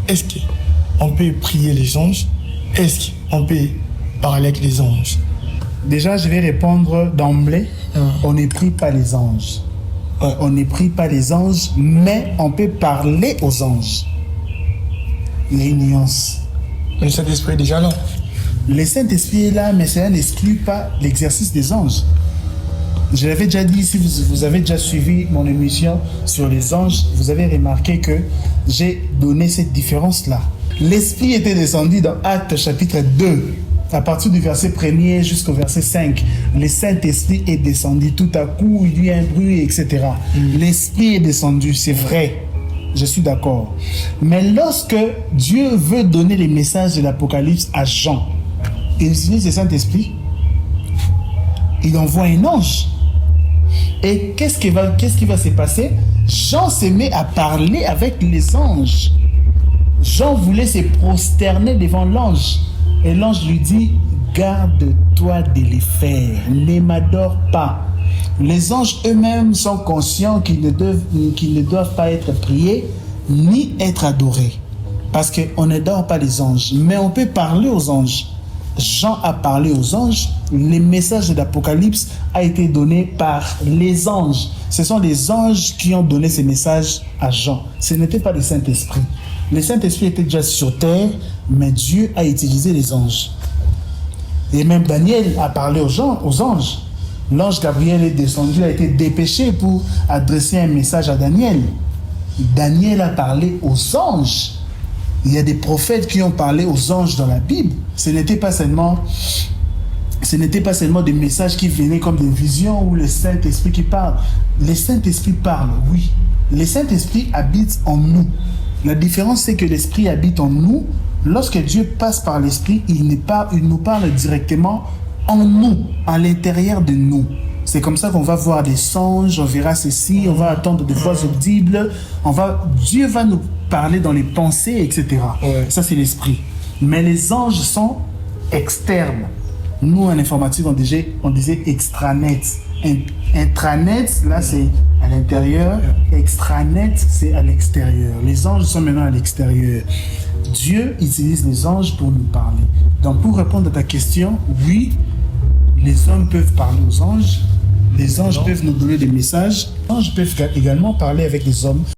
est-ce qu'on peut prier les anges? Est-ce qu'on peut parler avec les anges? Déjà, je vais répondre d'emblée. On ne prie pas les anges. On ne prie pas les anges, mais on peut parler aux anges. Il y a une nuance. Mais le Saint-Esprit est déjà là. Le Saint-Esprit est là, mais ça n'exclut pas l'exercice des anges. Je l'avais déjà dit, si vous avez déjà suivi mon émission sur les anges, vous avez remarqué que j'ai donné cette différence-là. L'Esprit était descendu dans Actes chapitre 2, à partir du verset 1er jusqu'au verset 5. Le Saint-Esprit est descendu. Tout à coup, il y a un bruit, etc. L'Esprit est descendu, c'est vrai. Je suis d'accord. Mais lorsque Dieu veut donner les messages de l'Apocalypse à Jean, il utilise le Saint-Esprit. Il envoie un ange. Et qu'est-ce qui va se passer? Jean se met à parler avec les anges. Jean voulait se prosterner devant l'ange. Et l'ange lui dit, garde-toi de les faire, ne m'adore pas. Les anges eux-mêmes sont conscients qu'ils ne doivent pas être priés ni être adorés. Parce qu'on n'adore pas les anges, mais on peut parler aux anges. Jean a parlé aux anges, les messages de l'Apocalypse a été donné par les anges. Ce sont les anges qui ont donné ces messages à Jean. Ce n'était pas le Saint-Esprit. Le Saint-Esprit était déjà sur terre, mais Dieu a utilisé les anges. Et même Daniel a parlé aux anges. L'ange Gabriel est descendu, a été dépêché pour adresser un message à Daniel. Daniel a parlé aux anges. Il y a des prophètes qui ont parlé aux anges dans la Bible. Ce n'était pas seulement des messages qui venaient comme des visions ou le Saint-Esprit qui parle. Le Saint-Esprit parle, oui. Le Saint-Esprit habite en nous. La différence, c'est que l'Esprit habite en nous. Lorsque Dieu passe par l'Esprit, il nous parle directement en nous, à l'intérieur de nous. C'est comme ça qu'on va voir des songes, on verra ceci, on va attendre des voix audibles, Dieu va nous parler dans les pensées, etc. Ouais. Ça, c'est l'Esprit. Mais les anges sont externes. Nous, en informatique, on disait extranet. Intranet, là, c'est à l'intérieur. Extranet, c'est à l'extérieur. Les anges sont maintenant à l'extérieur. Dieu utilise les anges pour nous parler. Donc, pour répondre à ta question, oui, les hommes peuvent parler aux anges. Les anges peuvent nous donner des messages. Les anges peuvent également parler avec les hommes.